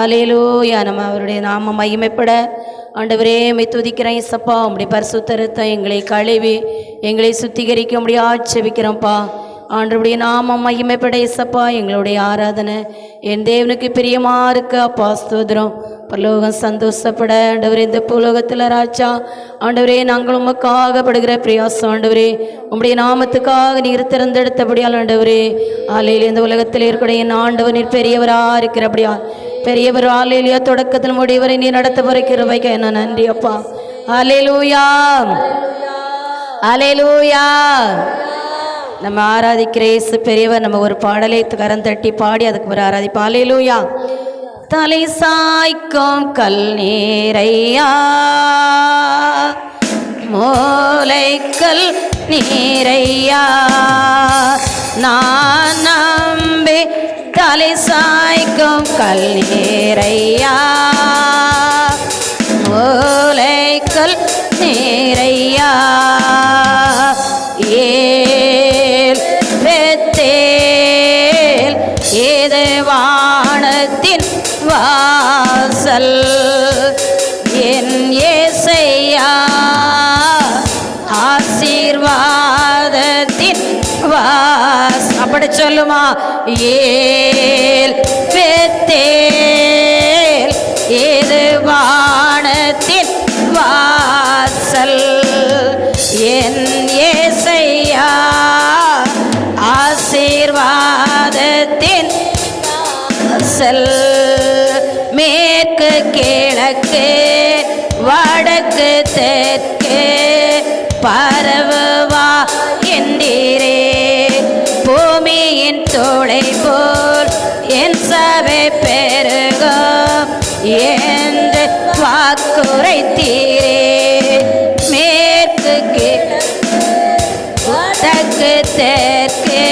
அல்லேலூயா. நம்ம அவருடைய நாமம் மகிமைப்பட ஆண்டவரே உம்மை துதிக்கிறேன் இயேசப்பா. உம்முடைய பரிசுத்த இரத்தம் எங்களை கழுவி எங்களை சுத்திகரிக்க முடியாது செபிக்கிறோம்ப்பா. ஆண்டவருடைய நாமம் மகிமைப்பட இயேசப்பா. எங்களுடைய ஆராதனை என் தேவனுக்கு பிரியமா இருக்கு அப்பா. ஸ்தோத்திரம். பரலோகம் சந்தோஷப்பட ஆண்டவரே இந்த பூலோகத்தில் ராஜா ஆண்டவரே நாங்கள் உமக்காக படுகிற பிரயாசம் ஆண்டவரே உம்முடைய நாமத்துக்காக நீர் திறந்தெடுத்தபடியால் ஆண்டவரே ஆலையில் இந்த உலகத்தில் இருக்கிற என் ஆண்டவர் நீர் பெரியவராக இருக்கிறபடியா பெரியவர். ஆலையிலேயே தொடக்கத்தில் முடிவரை நீ நடத்த பறிக்கிறவைக்க என்ன நன்றி அப்பா. அல்லேலூயா அல்லேலூயா. நம்ம ஆராதிக்கிற இயேசு பெரியவர். நம்ம ஒரு பாடலை கரம் தட்டி பாடி அதுக்கு ஒரு ஆராதிப்போம். அல்லேலூயா. தலை சாய்க்கும் கல் நீரையா மூளைக்கல் நீரையா நான் நம்பி தலை சாய்க்கும் கல் நீரையா மூளைக்கல் நீரையா ஏல் பெத்தேல் ஏது வானத்தின் வாசல் என் ஏசையா ஆசீர்வாதத்தின் அப்படி சொல்லுமா. ஏல் பெத்தேல் ஏது வானத்தின் வாசல் என் ஏசையா ஆசீர்வாதத்தின் வாசல். மேற்கு கிழக்கு வடக்கு தெற்கு பரவுவா என்றீரே பூமியின் தோளை போல் என் சபை பெருகும் என்று வாக்குரைத்தீரே. மேற்கு வடக்கு தெற்கு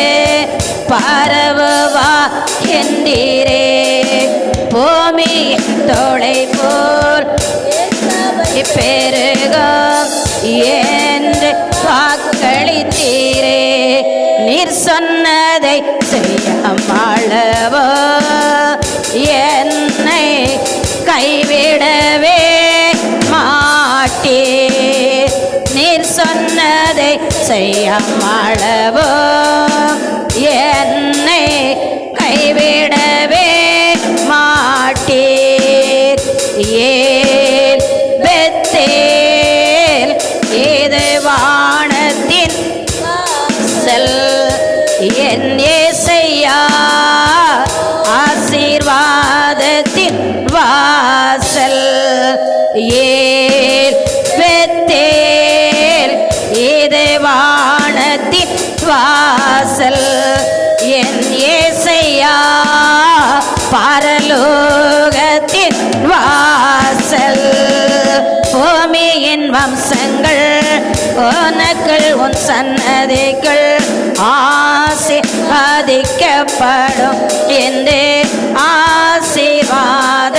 பரவுவா என்றீரே பூமியின் தோளை போல் பெருகும் என்று வாக்களித்தீரே. நீர் சொன்னதை செய்யாமளவோ என்னை கைவிடவே மாட்டீர். நீர் சொன்னதை செய்யாமளவோ என்னை கைவிடவே மாட்டீர். ஏல் பெத்தேல் ஏது வானத்தின் வாசல் என் ஏசையா ஆசீர்வாதத்தின் வாசல். ஏல் பெத்தேல் ஏது வானத்தின் வாசல் என் ஏசையா பரலோகத்தின் வாசல். பூமியின் வம்சங்கள் உனக்குள் உன் சன்னதிகள் ஆசீர்வதிக்கப்படும் என்று ஆசீர்வாத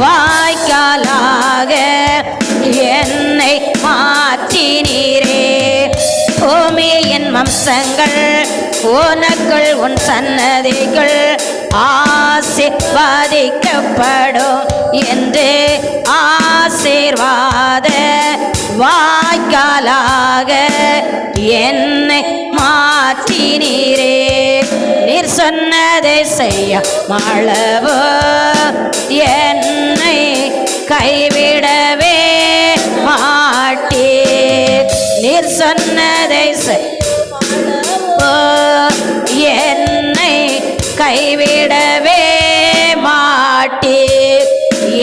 வாய்க்காலாக என்னை மாற்றினீரே. பூமியின் வம்சங்கள் உனக்குள் உன் சன்னதிகள் ஆசீர்வதிக்கப்படும் என்று ஆசீர்வாத வாய்க்காலாக என்னை மாற்றினீரே. நீர் சொன்னதை செய்ய மாளவோ என்னை கைவிடவே மாட்டீர். நீர் சொன்னதை என்னை கைவிடவே மாட்டீர்.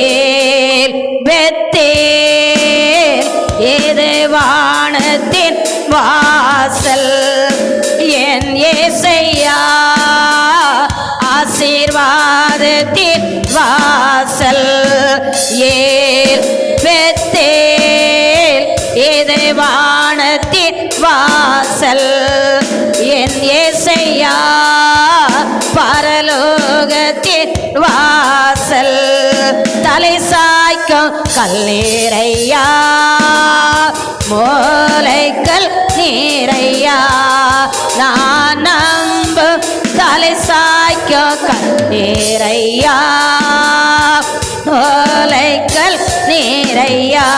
ஏல் பெத்தேல் ஏது வானத்தின் வாசல் என் ஏசையா ஆசீர்வாதத்தின் வாசல். ஏல் பெத்தேல் ஏது வானத்தின் வாசல் என் ஏசையா பரலோகத்தின் வாசல். தலை சாய்க்கும் கல்லீரையா மூளைக்கல் நீரையா நான் நம்பும் தலை சாய்க்கும் கல்லீரையா நீரையா,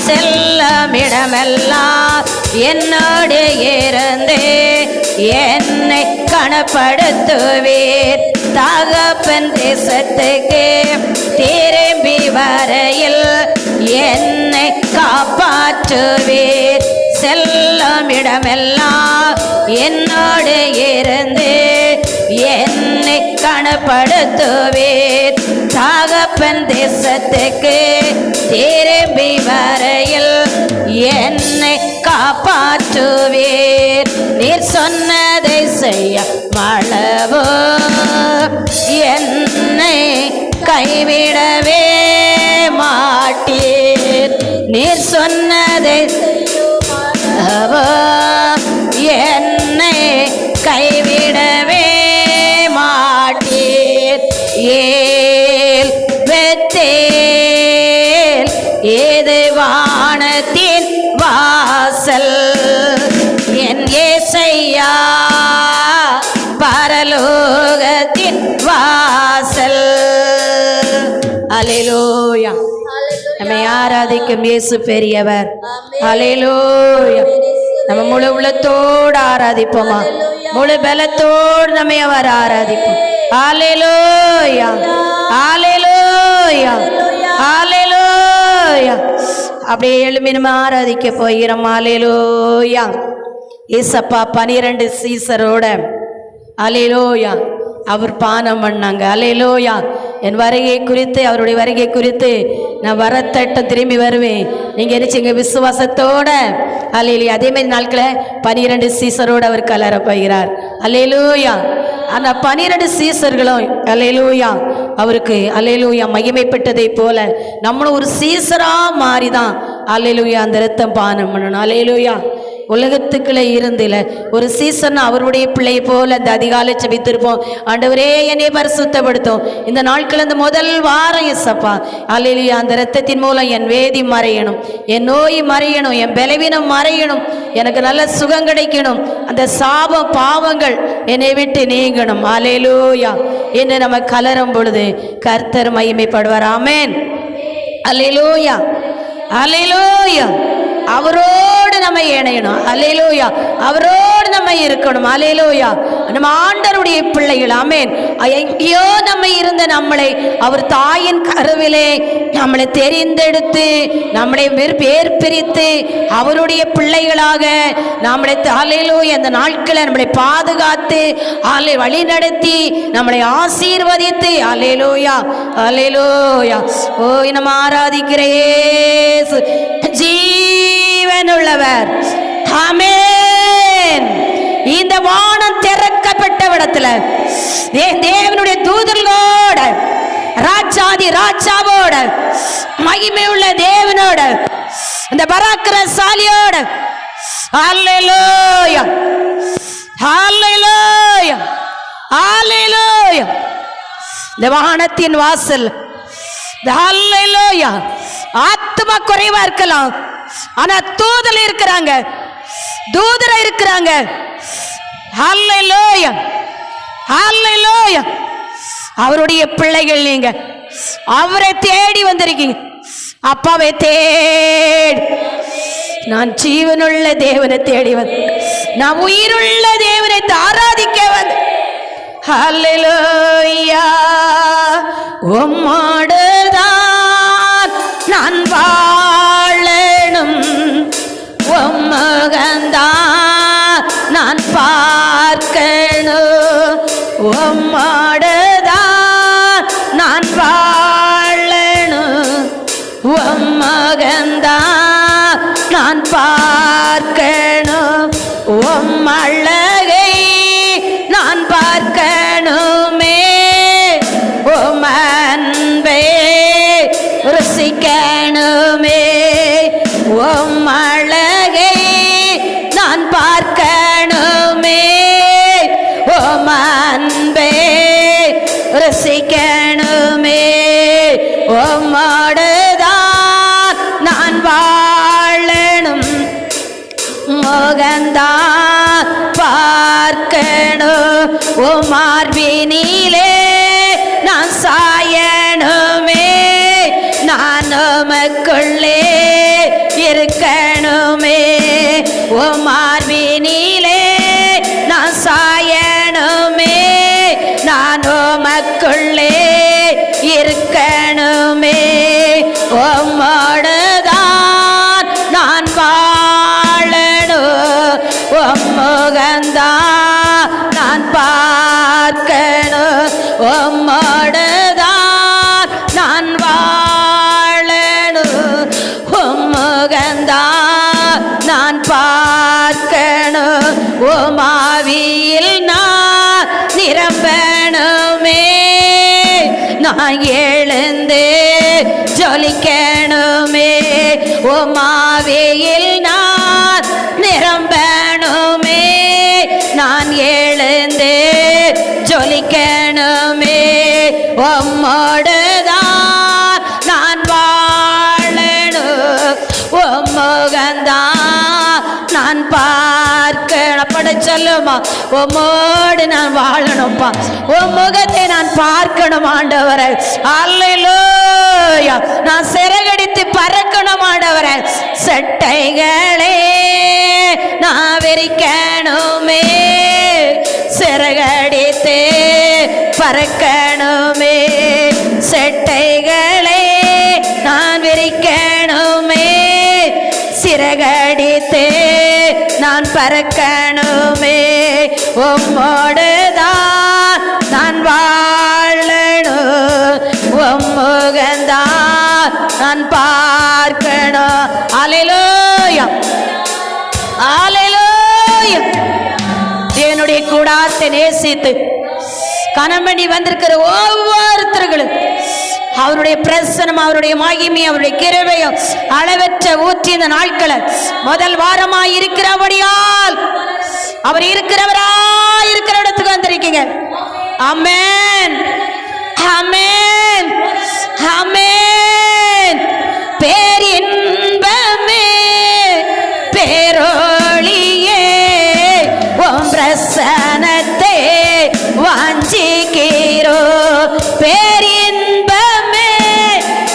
செல்லமிடமெல்லாம் என்னோடு இருந்து என்னை கனப்படுத்துவீர். தகப்பன் தேசத்துக்கு திரும்பி வரையில் என்னை காப்பாற்றுவீர். செல்லுமிடமெல்லாம் என்னோடு இருந்து என்னை கனப்படுத்துவீர். தகப்பன் தேசத்துக்கு திரும்பி வரையில் என்னை காப்பாற்றுவீர். நீர் சொன்னதை செய்ய மளவோ என்னை கைவிடவே மாட்டீர். நீர் சொன்னதை என்னை கைவிடவே மாட்டீர். ஏல் பெத்தேல் ஏது வானத்தின் வாசல், என் ஏசையா பரலோகத்தின் வாசல். அல்லேலூயா. நம்மை ஆராதிக்கும் இயேசு பெரியவர். அல்லேலூயா. நம்ம முழு உள்ளத்தோடு ஆராதிப்போமா? முழு பலத்தோடு நம்மை அவர் ஆராதிப்போம். அல்லேலூயா, அல்லேலூயா, அல்லேலூயா. அப்படியே எழும்பி நம்ம ஆராதிக்க போகிறோம். அல்லேலூயா. ஏசப்பா 12 சீசரோட அல்லேலூயா அவர் பானம் பண்ணாங்க. அல்லேலூயா. என் வருகை குறித்து, அவருடைய வருகை குறித்து நான் வரத்தட்டம் திரும்பி வருவேன். நீங்கள் நினைச்சிங்க விசுவாசத்தோட. அல்லேலூயா. அதே மாதிரி நாட்களில் 12 சீசரோடு அவர் கலர போகிறார். அல்லேலூயா. அந்த 12 சீசர்களும் அல்லேலூயா அவருக்கு அல்லேலூயா மகிமைப்பட்டதை போல நம்மளும் ஒரு சீசரா மாறிதான் அல்லேலூயா அந்த ரத்தம் பானம் பண்ணணும். அல்லேலூயா. உலகத்துக்குள்ளே இருந்தில ஒரு சீசன் அவருடைய பிள்ளை போல அந்த அதிகாலை செபித்திருப்போம். ஆண்டவரே என்னை பரிசுத்தப்படுத்தும். இந்த நாட்கள் அந்த முதல் வாரம் இயேசப்பா அல்லேலூயா அந்த இரத்தத்தின் மூலம் என் வேதி மறையணும், என் நோய் மறையணும், என் பலவீனம் மறையணும், எனக்கு நல்ல சுகம் கிடைக்கணும், அந்த சாபம் பாவங்கள் என்னை விட்டு நீங்கணும். அல்லேலூயா என்று நம்ம கலரும் பொழுது கர்த்தர் மகிமைப்படுவார். ஆமென். அல்லேலூயா, அல்லேலூயா. அவரோடு நம்ம இணையணும். அல்லேலூயா. அவரோடு நம்ம இருக்கணும். அல்லேலூயா. நம்ம ஆண்டவருடைய பிள்ளைகள். ஆமென். எங்கேயோ நம்ம இருந்த நம்மளை அவர் தாயின் கருவிலே நம்மளை தெரிந்தெடுத்து நம்மளை பேர் பிரித்து அவருடைய பிள்ளைகளாக நம்மளை அல்லேலூயா அந்த நாட்களை நம்மளை பாதுகாத்து வழி நடத்தி நம்மளை ஆசீர்வதித்து அல்லேலூயா, அல்லேலூயா. ஓ நம்ம ஆராதிக்கிற இயேசு ஜீவனுள்ளவர். ஆமென். இந்த வானம் திறக்கப்பட்ட இடத்துல தேவனுடைய தூதர்களோட ராஜாதி ராஜாவோட மகிமையுள்ள தேவனோட இந்த பராக்கிரமசாலியோட அல்லேலூயா, அல்லேலூயா, அல்லேலூயா. இந்த வானத்தின் வாசல் அல்லேலூயா. ஆத்மா குறைவா இருக்கலாம், ஆனா தூதர் இருக்கிறாங்க, தூதர் இருக்கிறாங்க. அல்லேலூயா, அல்லேலூயா. அவருடைய பிள்ளைகள் நீங்க அவரை தேடி வந்திருக்கீங்க. அப்பாவை தேடி நான் ஜீவனுள்ள தேவனை தேடி வந்து நான் உயிருள்ள தேவனை ஆராதிக்க வந்து அல்லேலூயா. உம்மோடுதான் நான் வாழணும், உம்மகந்தான் நான் பார்க்கணும், உம்மோடுதான் நான் வாழணும், உம்மகந்தான் நான் பார்க்கணும், உம்மழகை நான் பார்க்கணுமே, உம்மன்பே ருசிக்கணுமே, உம்மழகை நான் பார்க்கணுமே, உம்மன்பே ருசிக்கணுமே, உம்மோடுதான் நான் வாழணும், முகந்தான் பார்க்கணும், உமார்பினிலே நான் சாயணுமே, நான் உமக்குள் நான் எழுந்து ஜொலிக்கணுமே, உமாவியில் நான் நிரம்பணுமே, நான் எழுந்து ஜொலிக்கணுமே, உம்மோடுதான் நான் வாழணும், உம்முகந்தான் நான் பார்க்கணும். பட சொல்லுமா, உம்மோடு நான் வாழணும்ப்பா, உன் முகத்தை நான் பார்க்கணும் ஆண்டவரே. அல்லேலூயா. நான் சிறகடித்து பறக்கணும் ஆண்டவரே. செட்டைகளே நான் விரிக்கணுமே, சிறகடித்து பறக்கணுமே, செட்டைகளே நான் விரிக்கணுமே, சிறகடித்து நான் பறக்கணுமே, உம்மோடுதான் நான் வாழணும், உம்முகந்தான் நான் பார்க்கணும். அல்லேலூயா, அல்லேலூயா. தேவனுடைய கூடாரத்தை நேசித்து கனமணி வந்திருக்கிற ஒவ்வொருத்தர்களும் அவருடைய பிரசனம், அவருடைய மகிமை, அவருடைய கிருபையும் அளவற்ற ஊற்றி இந்த நாட்களை முதல் வாரமாய் இருக்கிறபடியால் அவர் இருக்கிறவராய் இருக்கிற இடத்துக்கு வந்திருக்கீங்க. ஆமென், ஆமென், ஆமென். பேரின்பமே பேரொளியே உம் பிரசனத்தை வாஞ்சிக்கிறோ, பேரின்பமே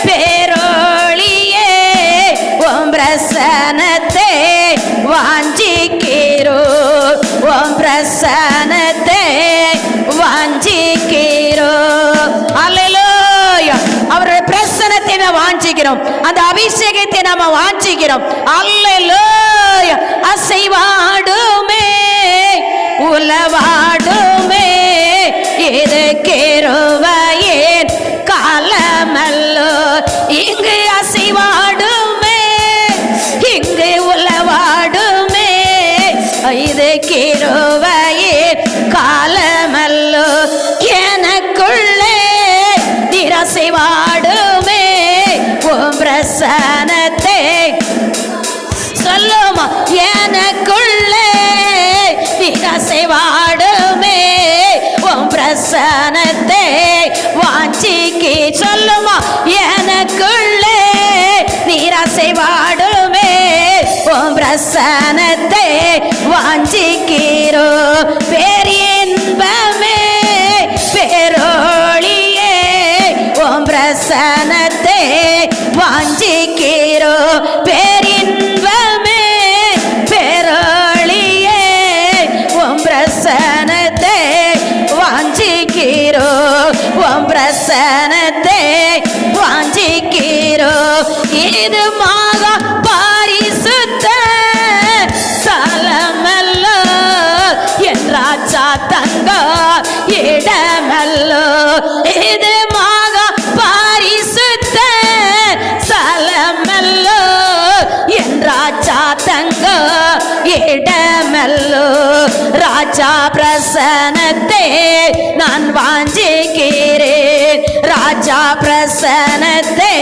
பேரொளியே உம் பிரசனத்தை வாஞ்சிக்கிறோ, உம் பிரசனத்தை வாஞ்சிக்கிறோ. அல்லேலூயா. அவருடைய பிரசனத்தை நாம் வாஞ்சிக்கிறோம், அந்த அபிஷேகத்தை நாம வாஞ்சிக்கிறோம். அல்லேலூயா. அசைவாடுமே உலவாடுமே இது கிருபையின் காலமல்லோ, இங்கு அசைவாடுமே இங்கு உலவாடுமே இது கிருபையின் காலமல்லோ, எனக்குள்ளே நிரசைவாடுமே உம் பிரசனத்தை சொல்லுமா, எனக்குள்ளே நிரசைவாடுமே உம் பிரசனத்தை வாஞ்சிக்கி சொல்லுமா, எனக்குள்ளே நிரசைவாடுமே உம் பிரசனத்தை வாஞ்சிக்கிறோ, பேரின்பமே பேரொளியே உம் பிரசனத்தை வாஞ்சிக்கிறோ, பேரின்பமே பேரொளியே உம் பிரசனத்தை வாஞ்சிக்கிறோ, உம் பிரசனத்தை வாஞ்சிக்கிறோ. இது மகா பரிசுத்த ஸ்தலமல்லோ, என் ராஜா தங்க இடமல்லோ, இது மகா பரிசுத்த ஸ்தலமல்லோ, என் ராஜா தங்க இடமல்லோ, ராஜா பிரசனத்தை நான் வாஞ்சிக்கிறேன், ராஜா பிரசனத்தை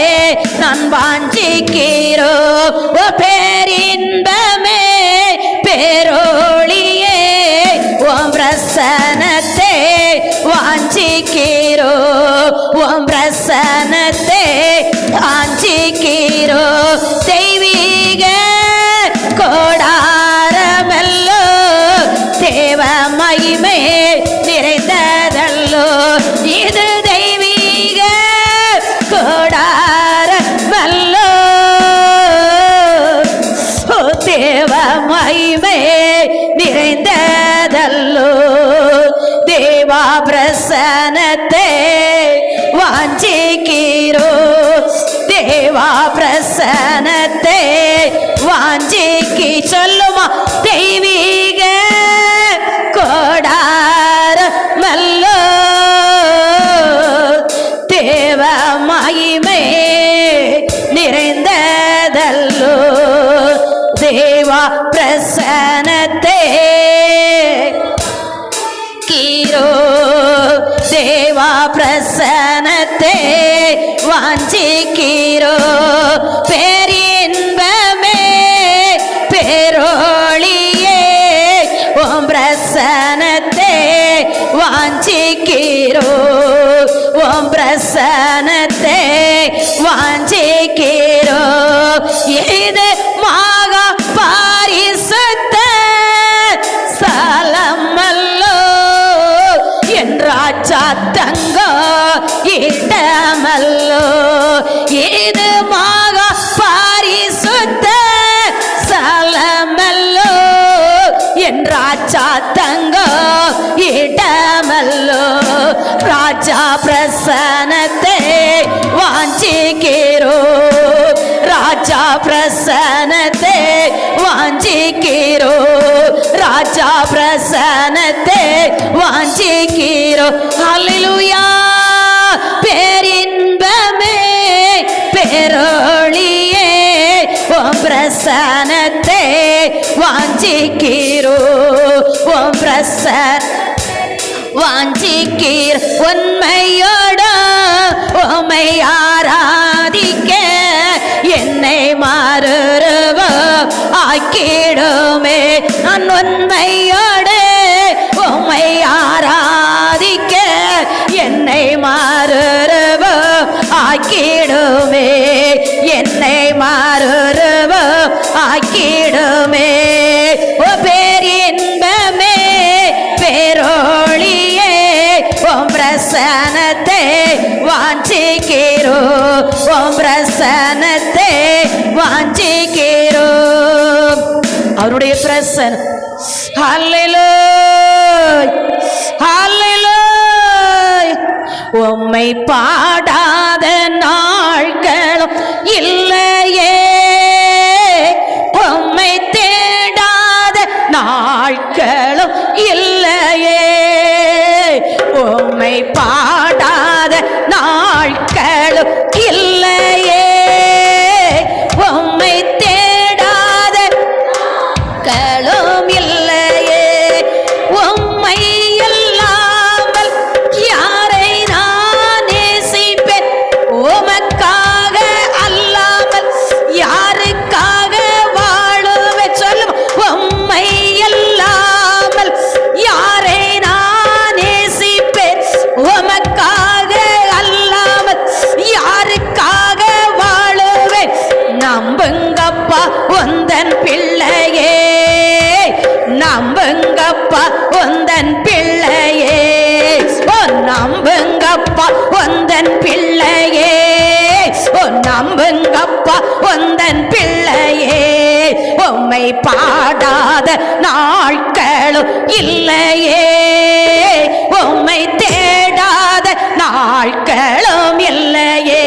நான் வாஞ்சிக்கிறோ, பேரின்பமே பேரொளியே உம் பிரசனத்தை வாஞ்சிக்கிறோ, உம் பிரசனத்தை வாஞ்சிக்கிறோ, தெய்வீக கோடாரமல்லோ தேவ மகிமை நிறைந்ததல்லோ, இது தெய்வீக கோடாரமல்லோ தேவ மகிமை நிறைந்ததல்லோ, தேவா பிரசனத்தை வாஞ்சிக்கிறோ, தேவா பிரசனத்தை வாஞ்சிக்கி சொல்லுமா, தெய்வீக கோடாரமல்லோ தேவ மகிமை நிறைந்ததல்லோ, தேவா பிரசனத்தை கீரோ, தேவா பிரசனத்தை வாஞ்சிக்கிறோ. பேரின்பமே பேரோளியே ஓம் பிரசனத்தை வாஞ்சிக்கிறோ. ஓம் பிரசனத்தை வாஞ்சிக்கிறோ. இது மகா பரிசுத்த ஸ்தலமல்லோ என்றாச்சா தங்கோ இடமல்லோ. இது மகா பரிசுத்த ஸ்தலமல்லோ என்றாச்சா தங்கோ இடமல்லோ. ராஜா பிரசனத்தை வாஞ்சிக்கிறோ. ராஜா பிரசனத்தை வாஞ்சிக்கிறோ. ராஜா பிரசனத்தை வாஞ்சிக்கிறோ. ஹல்லேலூயா. பேரின்பமே பேரோளியே ஓம் பிரசனத்தை வாஞ்சிக்கிறோ. ஓம் பிரசன வாஞ்சிக்கீர் உண்மையோட உம்மை ஆராதிக்க என்னை மாறுருவ ஆக்கிடுமே. நான் உண்மையோடு உம்மை ஆராதிக்க என்னை மாறுருவ ஆக்கிடுமே. என்னை மாறுருவ ஆக்கிடுமே. ஓ பேரின்பமே பேரோளியே ஓம் பிரசனத்தை வாஞ்சிக்கிறோ. ஓம் பிரசனத்தை வாஞ்சிக்கிறோ. அவருடைய பிரசனம். ஹல்லேலூயா ஹல்லேலூயா. உம்மை பாடாத நாட்களும் இல்லையே. உம்மை தேடாத நாட்களும் இல்லையே. உம்மை பாடாத நாட்களும் இல்லையே. உம்மை தேடாத நாட்களும் இல்லையே. உம்மை இல்லாமல் யாரை நான் நேசிப்பேன்? உமக்காக அல்லாமல் யாருக்காக வாழுவேன்? சொல்லும். உம்மை இல்லாமல் யாரை நான் நேசிப்பேன்? உமக்காக அல்லாமல் யாருக்காக வாழுவேன்? நம்புங்கப்பா உந்தன் பிள்ளையே. நம்புங்கப்பா உந்தன் பிள்ளையே. ஓ நம்புங்கப்பா உந்தன் பிள்ளையே. ஓ நம்புங்கப்பா உந்தன் பிள்ளையே. உம்மை பாடாத நாட்களும் இல்லையே. உம்மை தேடாத நாட்களும் இல்லையே.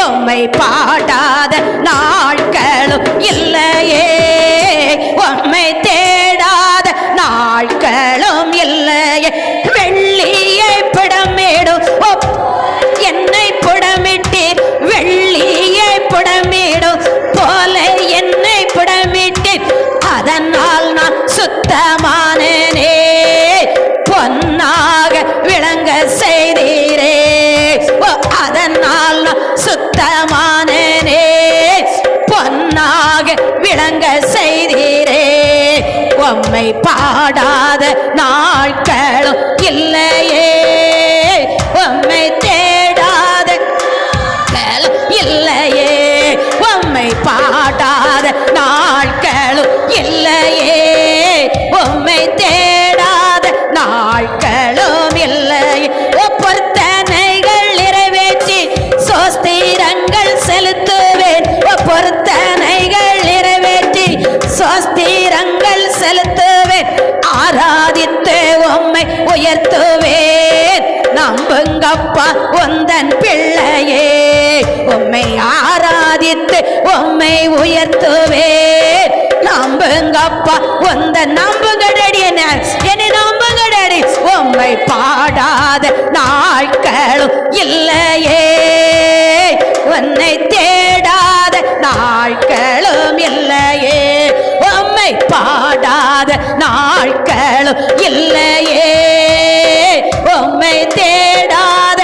உம்மை பாடாத நாட்களும் இல்லையே. உம்மை தேடாத நாட்களும் இல்லையே. வெள்ளியை புடமிடும் என்னை புடமிட்டீர். வெள்ளியை புடமிடும் போல என்னை புடமிட்டீர். அதனால் நான் சுத்தமானேனே. பொன்னாக விளங்க செய்தீரே. அதனால் நான் சுத்தமானேனே. பொன்னாக விளங்க செய்தீரே. உம்மை பாடாத நாட்களும் இல்லையே. உம்மை தேடாத நாட்களும் இல்லையே. உம்மை பாடாத நாட்களும் இல்லையே. உம்மை தேடாத நாட்களும் இல்லையே. பொருத்தனைகள் நிறைவேற்றி சோஸ்திரங்கள் செலுத்துவேன். பொருத்தனைகள் நிறைவேற்றி சோஸ்திரங்கள் செலுத்துவேன். ஆராதித்து உம்மை உயர்த்துவேன். நம்புங்கப்பா உந்தன் பிள்ளையே. உம்மை ஆராதித்து உம்மை உயர்த்துவேன். நம்புங்கப்பா உந்தன் நம்புங்கடடி என்னை நம்புங்கடடி. உம்மை பாடாத நாட்களும் இல்லையே. உன்னை தேடாத நாட்களும் இல்லையே. உம்மை பாடாத நாட்களும் இல்லையே. உம்மை தேடாத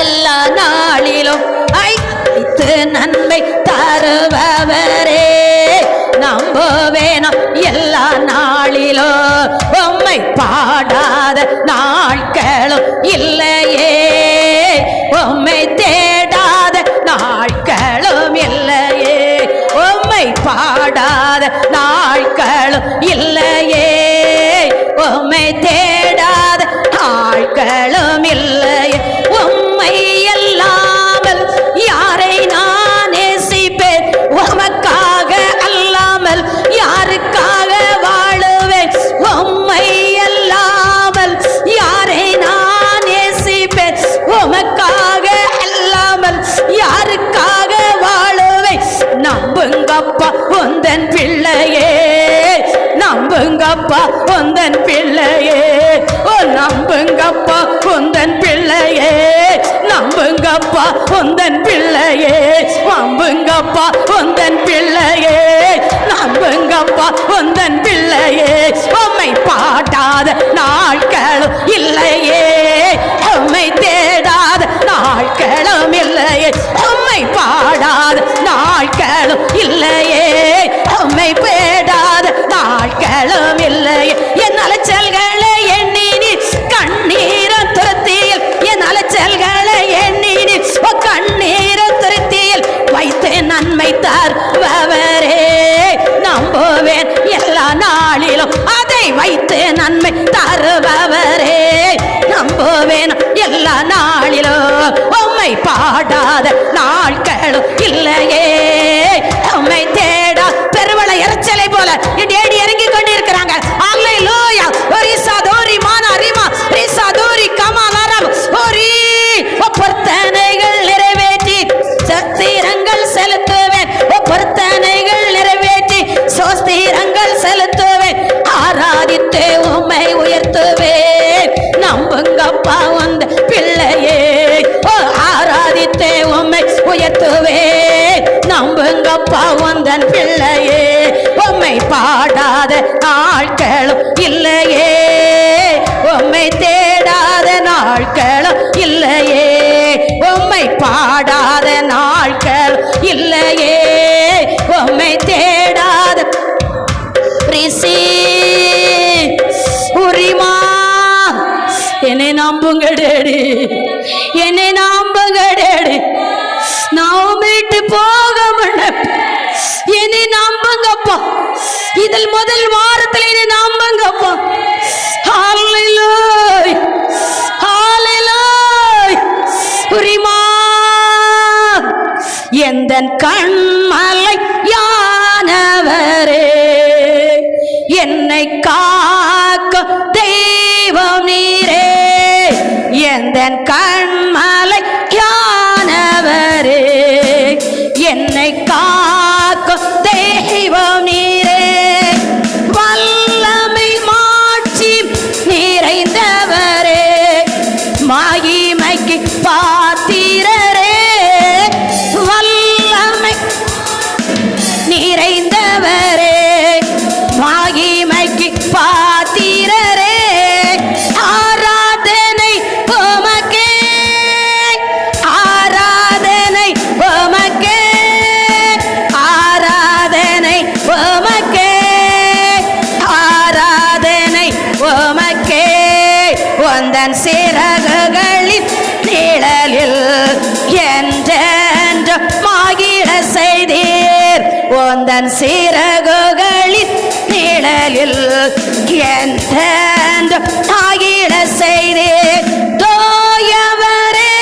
எல்லா நாளிலும் ஐத்து நன்மை தருபவரே நம்புவேனா எல்லா நாளிலும் உம்மை பாடாத நாட்களும் இல்லையே உம்மை தேடாத நாட்களும் இல்லையே உம்மை பாடாத நாட்களும் இல்லையே உம்மை தேடாத நாட்களும் இல்லையே உம்மை அல்லாமல் யாரை நான் நேசிப்பேன் உமக்காக அல்லாமல் யாருக்காக வாழுவேன் உம்மை அல்லாமல் யாரை நான் நேசிப்பேன் உமக்காக அல்லாமல் யாருக்காக வாழுவேன் நம்புங்கப்பா உந்தன் பிள்ளையே நம்புங்கப்பா உந்தன் பிள்ளையே ஓ நம்புங்கப்பா உந்தன் பிள்ளையே நம்புங்கப்பா உந்தன் பிள்ளையே நம்புங்கப்பா உந்தன் பிள்ளையே நம்புங்கப்பா உந்தன் பிள்ளையே உம்மை பாடாத நாட்களும் இல்லையே உம்மை தேடாத நாட்களும் இல்லையே உம்மை பாடாத நாட்களும் இல்லையே உம்மை தேடாத நாட்களும் இல்லையே என் அலைச்சல்களை எண்ணி நீ கண்ணீரம் துரத்தியில் என் அலைச்சல்களை எண்ணி நீ கண்ணீரம் துரத்தியில் வைத்து நன்மை தருபவரே நம்புவேன் எல்லா நாளிலும் அதை வைத்து நன்மை தருபவரே நம்புவேன் எல்லா நாளிலும் உம்மை பாடாத நாட்களும் இல்லையே உம்மை தேடா பெருவளை இறைச்சலை போல தேடி இறங்கி கொண்டிருக்கிறாங்க அல்லேலூயா ரிசா தோரி மானா ரிமா ரிசா தோரி கமாலரம் ஓரி பொருத்தனைகள் நிறைவேற்றி சஸ்திரங்கள் செலுத்துவேன் பொருத்தனைகள் நிறைவேற்றி சோஸ்திரங்கள் செலுத்துவேன் ஆராதித்து உம்மை உயர்த்துவேன் நம்புங்கப்பா வந்த பிள்ளையே ஆராதித்து உம்மை உயர்த்துவேன் நம்புங்கப்பா வந்தன் பிள்ளையே உம்மை பாடாத நாட்களும் இல்லையே உம்மை தேடாத நாட்களும் இல்லையே உம்மை பாடாத நாட்கள் இல்லையே உம்மை தேடாத ரிசி உரிமா என்னை நம்புங்க டேடி என்னை நம்புங்க டேடி நான் வீட்டு போக மாட்டேன் என்னை நம்புங்கப்பா இதில் முதல் வாரத்தில் என்னை நம்புங்கப்பா ஹல்லேலூயா ஹல்லேலூயா உரிமா எந்தன் கண்மலை யானவரே என்னை காக்க தெய்வம் நீரே எந்தன் கண்மலை யானவரே என்னை காக்க தெய்வம் நீரே வல்லமை மாட்சி நிறைந்தவரே மகிமைக்கு பாத்திரரே வல்லமை நிறைந்தவரே மகிமைக்கு பாத்திரரே ஆராதனை உமக்கே ஆராதனை உமக்கே ஆராதனை உமக்கே ஆராதனை உமக்கே உந்தன் சிறகுகளின் நிழலில் என்றென்று மகிழ செய்தீர் உந்தன் சிறகுகளின் நிழலில் என்றென்று மகிழ செய்தீர் தோயவரே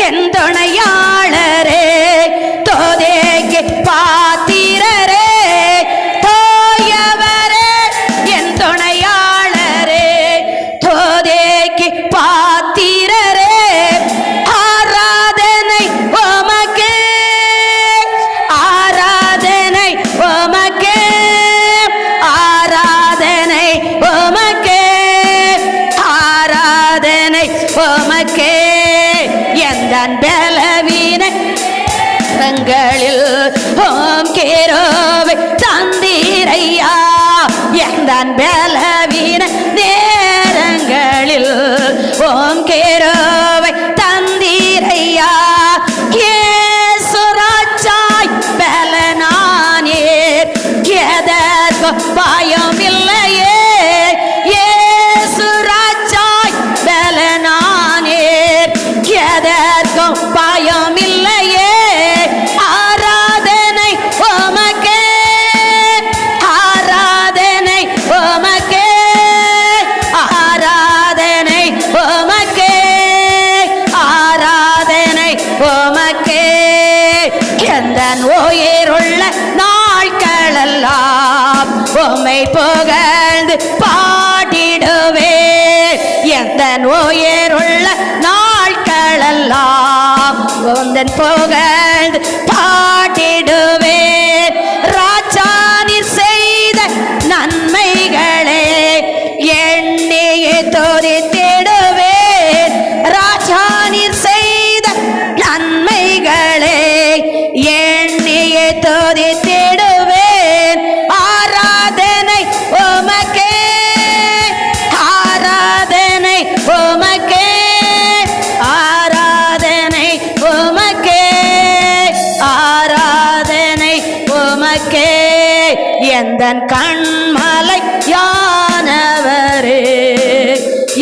என் துணையாளரே தோதேக்கு பாத்திரரே தோயவரே என் துணையாளரே தோதேக்கு பாத்திரரே ஆராதனை உமக்கே ஆராதனை உமக்கே ஆராதனை உமக்கே ஆராதனை உமக்கே எந்தன் பலவீனை தங்களில் ஓம் கேரோவை தந்தீரையா எந்தன் பலவீன நேரங்களில் ஓம் கேரோ எந்தன் உயிருள்ள நாட்களெல்லாம் உம்மை புகழ்ந்து பாடிடுவே. எந்தன் உயிருள்ள நாட்களெல்லாம் உந்தன் புகழ்ந்து பாடிடுவே. ராஜா நீர் செய்த நன்மைகளே எண்ணியே துதித்திடுவேன். ராஜா நீர் செய்த நன்மைகளே எண்ணியே துதித்திடுவேன். ஆராதனை உமக்கே, ஆராதனை உமக்கே, ஆராதனை உமக்கே, ஆராதனை உமக்கே. எந்தன் கண்மலை யானவரே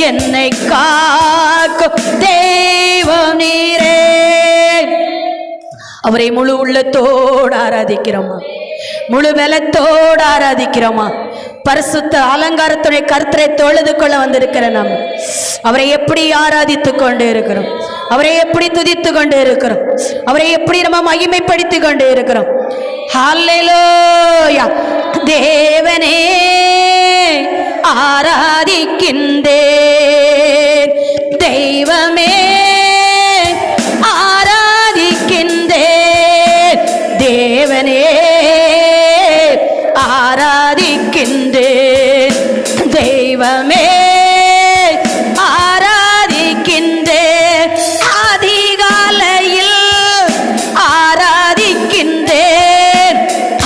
என்னை காக்கும் தெய்வம் நீரே. அவரை முழு உள்ளத்தோடு ஆராதிக்கிறோமா? முழு பலத்தோடு ஆராதிக்கிறோமா? பரிசுத்த அலங்காரத்துடைய கர்த்தரை தொழுது கொள்ள வந்திருக்கிற நாம் அவரை எப்படி ஆராதித்துக் கொண்டு இருக்கிறோம்? அவரை எப்படி துதித்து கொண்டு இருக்கிறோம்? அவரை எப்படி நம்ம மகிமைப்படுத்தி கொண்டு இருக்கிறோம்? ஹல்லேலூயா. தேவனே ஆராதிக்கின்றேன், தெய்வமே ஆராதிக்கின்றேன், தேவனே ஆராதிக்கின்றேன், தெய்வமே ஆராதிக்கின்றேன். அதிகாலையில் ஆராதிக்கின்றேன்,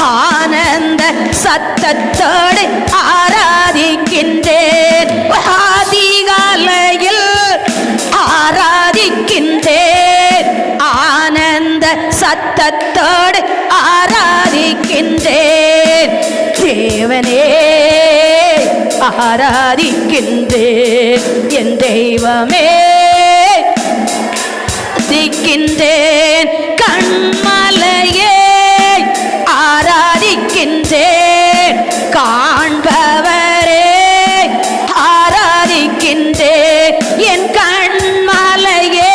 ஆனந்த சத்தத்தோடு ஆராதிக்கின்றேன். அதிகாலையில் ஆராதிக்கின்றேன், ஆனந்த சத்தத்தோடு ஆராதிக்கின்றேன், தேவனே ஆராதிக்கின்றேன், என் தெய்வமே ஆராதிக்கின்றேன். கண்மலையே ஆராதிக்கின்றேன், காண்பவரே ஆராதிக்கின்றேன், என் கண்மலையே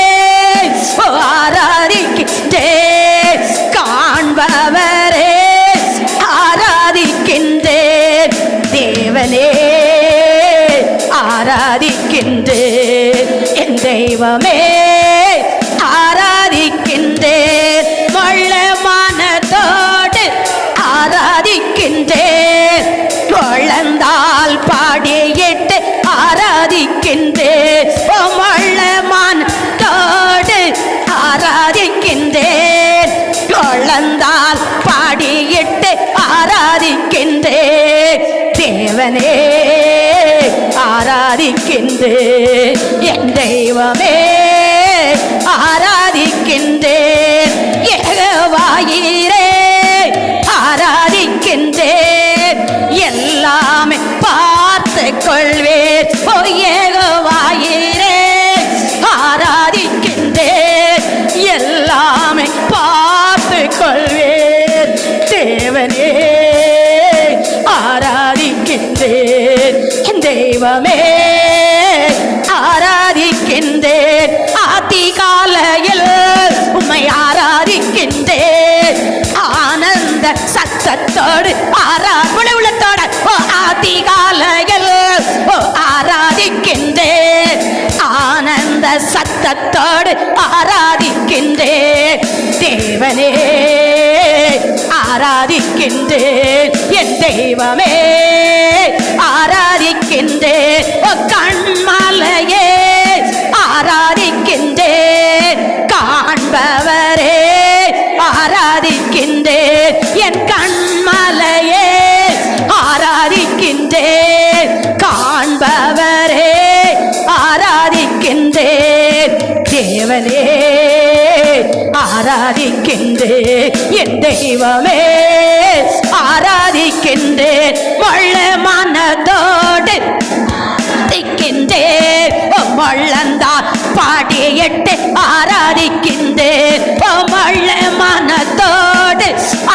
ஆராதிக்கின்றேன், காண்பவரே ஆராதிக்கின்றேன், தேவனே ஆராதிக்கின்றேன், என் தெய்வமே ஆராதிக்கின்றேன். முள்ள மனத்தோடு ஆராதிக்கின்றேன், குழந்தால் பாடியிட்டு ஆராதிக்கின்றேன். முள்ள மனத்தோடு ஆராதிக்கின்றேன், குழந்தால் பாடியிட்டு ஆராதிக்கின்றேன், தேவனே ஆராதிக்கின்றேன், என் தெய்வமே ஆராதிக்கின்றேன். யெகோவாயீரே ஆராதிக்கின்றேன், எல்லாமே பார்த்து கொள்வேன். ஓ யெகோவாயீரே ஆராதிக்கின்றேன், எல்லாமே பார்த்து கொள்வேன், தேவனே ஆராதிக்கின்றேன், என் தெய்வமே ஆராதிக்கின்றேன். அதிகாலையில் உம்மை ஆராதிக்கின்றேன், ஆனந்த சத்தத்தோடு உள்ளத்தோட அதிகாலையில் ஆராதிக்கின்றேன், ஆனந்த சத்தத்தோடு ஆராதிக்கின்றேன், தேவனே ஆராதிக்கின்றேன், என் தெய்வமே ஆராதிக்கின்றேன். கண்மலையே ஆராதிக்கின்றேன், காண்பவரே ஆராதிக்கின்றேன், என் கண்மலையே ஆராதிக்கின்றேன், காண்பவரே ஆராதிக்கின்றேன், தேவனே ஆராதிக்கின்றேன், என் தெய்வமே ஆராதிக்கின்றேன். முள்ள மனதோடு ஆராதிக்கின்றேன், முள்ளந்தால் பாடியிட்டு ஆராதிக்கின்றேன், முள்ள மனதோடு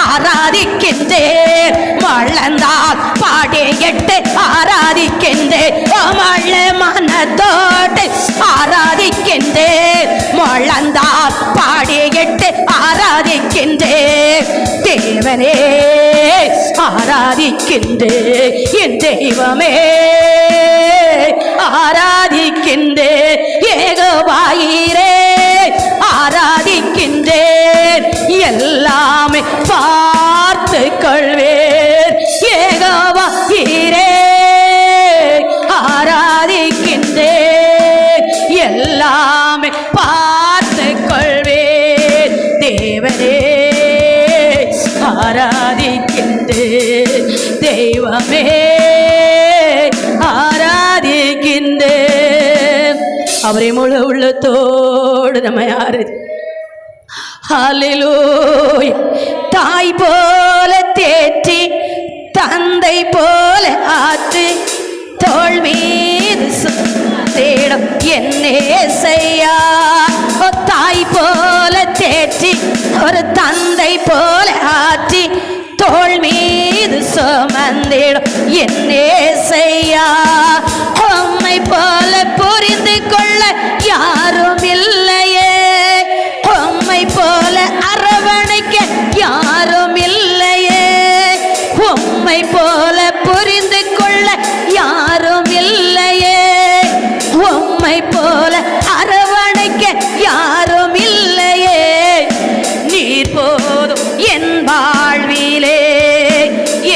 ஆராதிக்கின்றேன், முள்ளந்தால் பாடியிட்டு ஆராதிக்கின்றேன், முள்ள மனதோடு ஆராதிக்கின்றேன், முள்ளந்தால் பாடி படியிட்டு ஆராதிக்கின்றேன் தேவனே, ஆராதிக்கின்றேன் என் தெய்வமே, ஆராதிக்கின்றேன் யெகோவாயீரே, ஆராதிக்கின்றேன் எல்லாமே பார்த்து கொள்வேன் யெகோவாயீரே, ஆராதிக்கின்றேன் எல்லாமே பார்த்து கொள்வேன் தேவனே, ஆராதிக்கின்றேன் தெய்வமே, ஆராதிக்கின்றேன் அவரை முழு உள்ளத்தோடு நம்ம யாரு. ஹல்லேலூயா. தாய் போல தேற்றி தந்தை போல ஆற்று தோள் மீது தேடும் என்னே செய்யா. தாய் போல தேற்றி ஒரு தந்தை போல ஆற்றி தோள் மீது சுமந்திடும் என்னே செய்யா. உம்மை போல புரிந்து கொள்ள யாரும் இல்லையே, உம்மை போல அரவணைக்க யாரும் இல்லையே, உம்மை போல புரிந்து கொள்ள யாரும் இல்லையே, உம்மை போல அரவணைக்க யாரும் இல்லையே. நீர் போதும் என் வாழ்விலே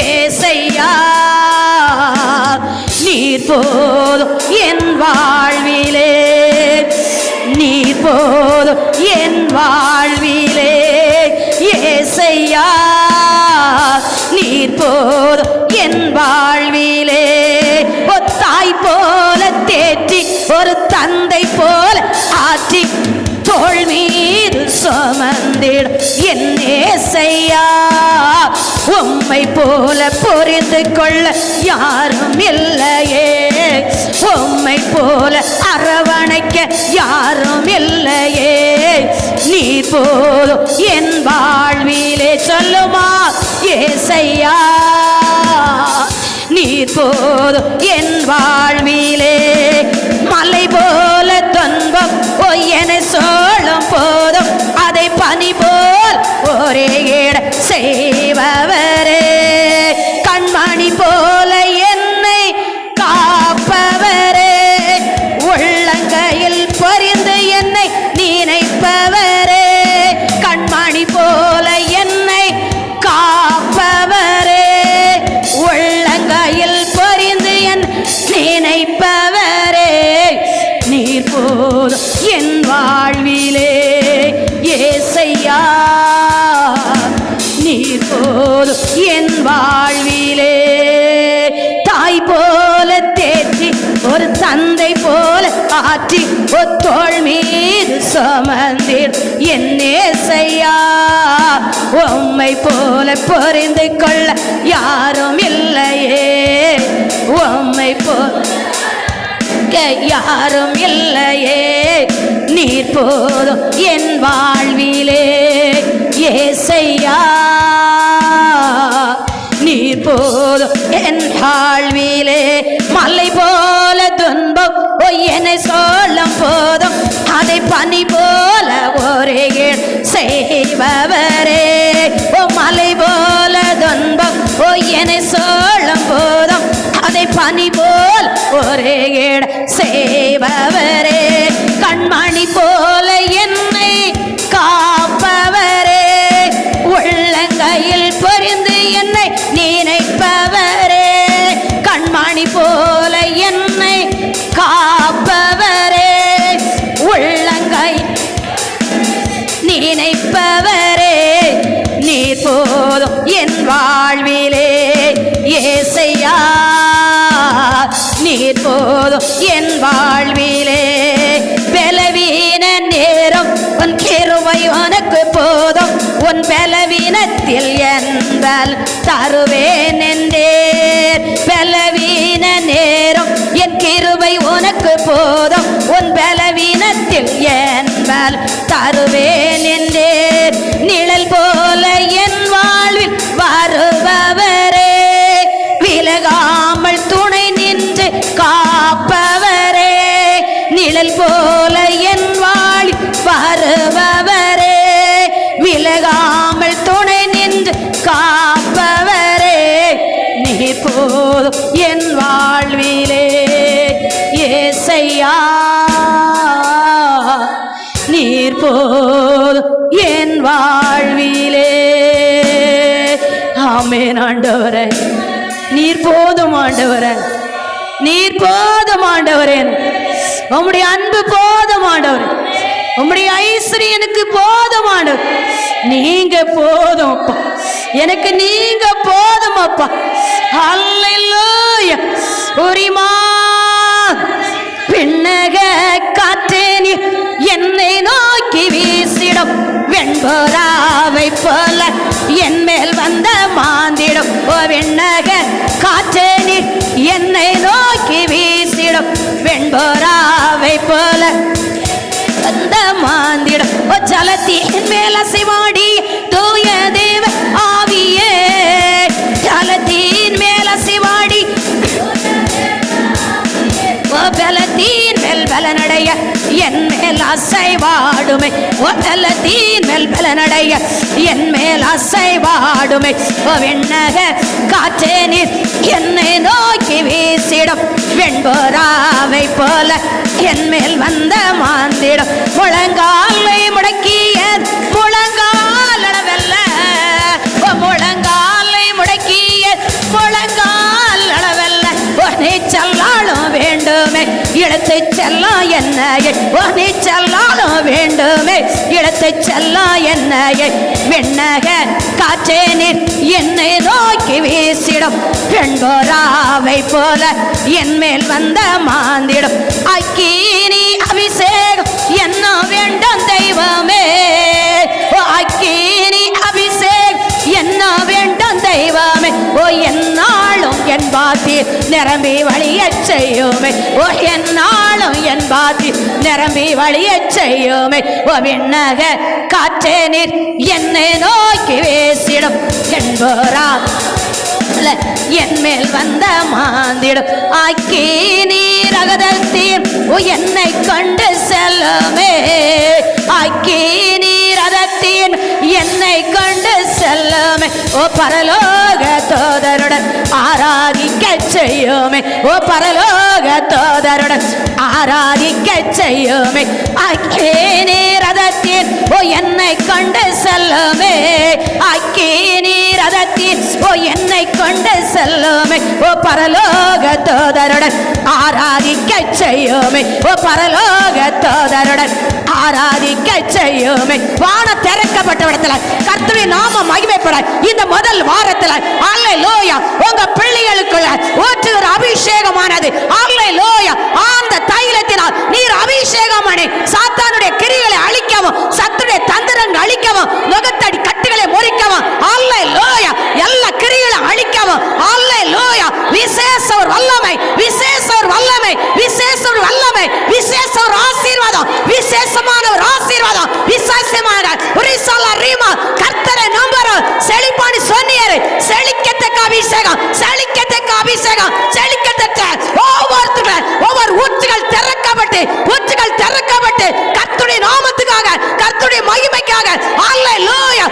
ஏசையா, நீர் போதும் என் வாழ்விலே, நீர் போதும் என் வாழ்விலே ஏசையா, நீர் போதும் என் வாழ்விலே. ஒரு தாய் போல தேற்றி ஒரு தந்தை போல ஆற்றி தோள் மீது சுமந்திடும் என் ஏசையா. உம்மை போல புரிந்து கொள்ள யாரும் இல்லையே, உம்மை போல அரவணைக்க யாரும் இல்லையே. நீர் போதும் என் வாழ்விலே சொல்லுமா ஏசையா, நீர் போதும் என் வாழ்விலே. மலை போல துன்பம் என சோளம் போதும் அதை பனி போல் ஒரே இட செய்பவரே, கண்மணி போல என்னை காப்பவரே, உள்ளங்கையில் பொறிந்து என்னை நினைப்பவரே, கண்மணி போல என்னை காப்பவரே, உள்ளங்கையில் பொறிந்து என் நினைப்பவரே. நீர் போதும் என் வாழ்விலே ஏசையா, நீர் போதும் என் வாழ்விலே. தாய் போல தேற்றி ஒரு தந்தை போல ஆற்றி தோள் மீது சுமந்தீர் என் ஏசையா. உம்மை போல புரிந்து கொள்ள யாரும் இல்லையே, உம்மை போல யாரும் இல்லையே. நீர் போதும் என் வாழ்விலே ஏசையா, நீர் போதும் என் வாழ்விலே. மலை போல துன்பம் என்னை சோளம் போதும் அதை பனி போல ஒரே செய்பவரே, மலை போல துன்பம் என்னை சோளம் போதும் அதை பனி போல் ஒரே செய்பவரே, கண்மணி போல என்னை காப்பவரே, உள்ளங்கையில் பொறிந்து என்னை நினைப்பவரே, கண்மணி போல என்னை காப்பவரே, உள்ளங்கை நினைப்பவரே. நீர் போதும் என் வாழ்விலே ஏசையா, நீர் போதும் என் வாழ்விலே. பலவீன நேரம் உன் கிருபை உனக்கு போதும், உன் பலவீனத்தில் என்பல் தருவேன் என்றேர். பலவீன நேரம் என் கிருபை உனக்கு போதும், உன் பலவீனத்தில் என்பல் தருவேன் என்றேர். நிழல் போல என் வாழ்வில் வருபவரே, விலகாமல் துணை நின்று காப்பவரே, நிழல் போல என் வாழ்வில் வருபவரே, நீர் போதும் என் வாழ்விலே. ஆமென் ஆண்டவரே, நீர் போதும் ஆண்டவரே, நீர் போதும் ஆண்டவரே. உம்முடைய அன்பு போதும் ஆண்டவரே, உம்முடைய ஐஸ்வரியனுக்கு போதும் ஆண்டவர். நீங்க போதும் அப்பா, எனக்கு நீங்க போதும் அப்பா. அல்லேலூயா. உரிமா பின்னக காற்றே நீ என்னை நோக்கி வீசிடும், வெண்புறாவை போல என் மேல் வந்த மாந்திடும். ஓ விண்ணக காற்றே நீ என்னை நோக்கி வீசிடும், வெண்புறாவை போல வந்த மாந்திடும். ஓ ஜலத்தின் மேல சிவாடி தூய தேவ ஆவியே, ஜலத்தின் மேல சிவாடி பலத்தீன் மேல் பலனடைய என் மேல் அசைவாடுமே. ஓ பலத்தீன் மேல் பலனடைய என் மேல் அசைவாடுமே. ஓ விண்ணக காற்றே நீர் என்னை நோக்கி வீசிடும், வெண்புறாவை போல என் மேல் வந்த மாந்திடும். முழங்காலை முடக்கிய முழங்கால் அளவல்ல, முழங்காலை முடக்கிய முழங்கால் அளவல்ல. நீ செல்லாலும் வேண்டுமே இடத்தை செல்லா என்னையே, நீ செல்லாலும் வேண்டுமே இடத்தை செல்லா என்னையே. விண்ணக காற்றே நீர் என்னை நோக்கி வீசிடும், வெண்புறாவை போல என் மேல் வந்த மாந்திடும். அக்கினி அபிஷேகம் என்ன வேண்டும் தெய்வமே, அக்கினி அபிஷேகம் என்ன வேண்டும் தெய்வமே. ஓ என்னாலும் என் பாத்தி நிரம்பி வழிய செய்யுமே. ஓ என்னாலும் என் பாத்தி நிரம்பி வழிய செய்யுமே. ஓ விண்ணக காற்றே நீர் என்னை நோக்கி வீசிடும், என்போரா என் மேல் வந்த மாந்திடும். ஆக்கி நீர் அகதத்தீர் என்னை கொண்டு செல்லுமே, ஆக்கி நீர் அதத்தீர் என்னை கொண்டு செல்லுமே. ஓ பரலோக தோதருடன் ஆராதிக்க செய்யுமே, ஓ பரலோக தோதருடன் ஆராதிக்க செய்யுமே. ஆக்கி நீர் அதத்தீர் என்னை கொண்டு செல்லுமே, ஆக்கி நீர் அதத்தீர் என்னை கொண்டு செல்லுமே. ஓ பரலோக தோதருடன் ஆராதிக்க செய்யுமே, ஓ பரலோக தோதருடன் ஆராதிக்க செய்யுமே. வானம் திறக்கப்பட்ட இடத்துல கர்த்தருடைய நாமம் மகிமைப்பட இந்த முதல் வாரத்துல அல்லேலூயா உங்க பிள்ளைகளுக்குள்ள ஊற்றுகிற அபிஷேகமானது அல்லேலூயா அந்த தைலத்தினால் நீர் அபிஷேகம் பண்ணி சாத்தானுடைய கிரிகளை அழிக்கவும், சத்துடைய தந்திரங்கள் அழிக்கவும், நுகத்தடி கட்டுகளை முறிக்கவும் அல்லேலூயா எல்லா கிரிகளை அழிக்கவும் அல்லேலூயா. விசேஷ ஒரு வல்லமை, விசேஷ ஒரு வல்லமை, விசேஷ ஒரு வல்லமை, விசேஷ ஒரு ஆசீர்வாதம், விசேஷமான ஒரு ஆசீர்வாதம், விசேஷமான ஒரு ரீமா கர்த்தரை நம்புறோம். செழிப்பானி சொன்னியரே செழிக்கத்தக்க அபிஷேகம், செழிக்கத்தக்க அபிஷேகம், செழிக்கத்தக்க ஒவ்வொரு ஊற்றுகள் திறக்கப்பட்டு, ஊற்றுகள் திறக்கப்பட்டு கர்த்தருடைய நாமத்துக்காக, கர்த்தருடைய மகிமைக்காக அல்லேலூயா.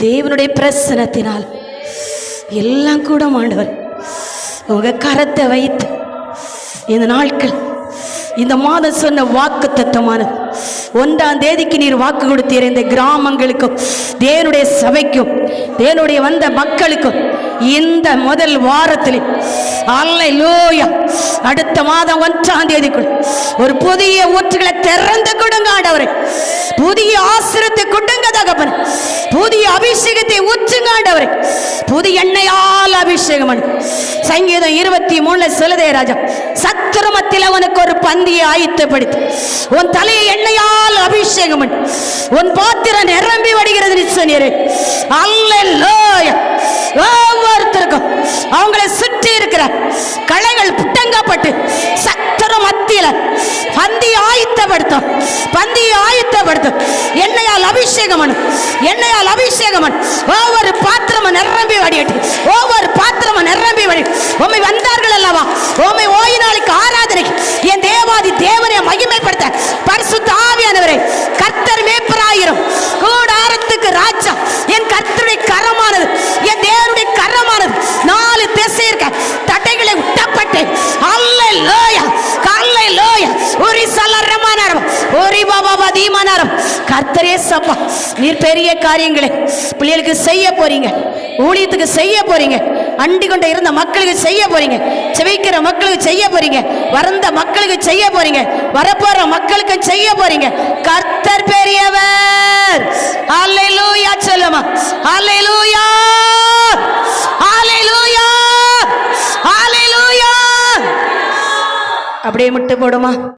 தேவனுடைய பிரசனத்தினால் எல்லாம் கூட ஆண்டவர் உங்க கரத்தை வைத்து இந்த நாட்கள் இந்த மாதம் சொன்ன வாக்கு தத்தமானது 1ஆம் தேதிக்கு நீர் வாக்கு கொடுத்தீர். இந்த கிராமங்களுக்கும் தேவனுடைய சபைக்கும் தேவனுடைய வந்த மக்களுக்கும் இந்த முதல் வாரத்தில் அல்லேலூயா அடுத்த மாதம் 1ஆம் தேதிக்குள் ஒரு புதிய ஊற்றுகளை திறந்து கொடுங்க ஆண்டவரே. புதிய ஆசீர்வாதத்தை கொடுங்க தகப்பனே. புதிய அபிஷேகத்தை ஊற்றுங்க ஆண்டவரே. புதிய எண்ணெயால் அபிஷேகம் பண்ணு. சங்கீதம் 23 சொல்லுதே ராஜா, சத்துரு மத்தியில் அவனுக்கு ஒரு பந்தியை ஆயத்தப்படுத்தி உன் தலையை எண்ணெயால் அபிஷேகம் பண்ணு, உன் பாத்திரம் நிரம்பி வடிகிறது சொன்னீரே. அல்லேலூயா. ஒவ்வொருத்தருக்கும் அவங்களை சுற்றி இருக்கிற களைகள் புட்டங்கப்பட்டு சத்துரு மத்தியில் பந்தியை ஆயத்தப்படுத்தும், பந்தியை ஆயத்தப்படுத்தும். எண்ணெயால் அபிஷேகம் பண்ணு, எண்ணெயால் அபிஷேகம் பண்ணு. ஒவ்வொரு பாத்திரமும் நிரம்பி வடியட்டு, ஒவ்வொரு பாத்திரமும் நிரம்பி வடி. உம்மை வந்தார்கள் அல்லவா, உம்மை ஓய்வு நாளைக்கு ஆராதனைக்கு ஓரி பாபா தீமானாரம். கர்த்தரே சப்பா, நீர் பெரிய காரியங்களை பிள்ளைகளுக்கு செய்ய போறீங்க, ஊழியத்துக்கு செய்ய போறீங்க, அண்டி கொண்ட இருந்த மக்களுக்கு செய்ய போறீங்க, செவிக்கிற மக்களுக்கு செய்ய போறீங்க, வறந்த மக்களுக்கு செய்ய போறீங்க, வரப்போற மக்களுக்கு செய்ய போறீங்க. கர்த்தர் பெரியவர். அல்லேலூயா சொல்லுமா, அல்லேலூயா, அல்லேலூயா, அல்லேலூயா. அப்படியே முட்டு போடுமா.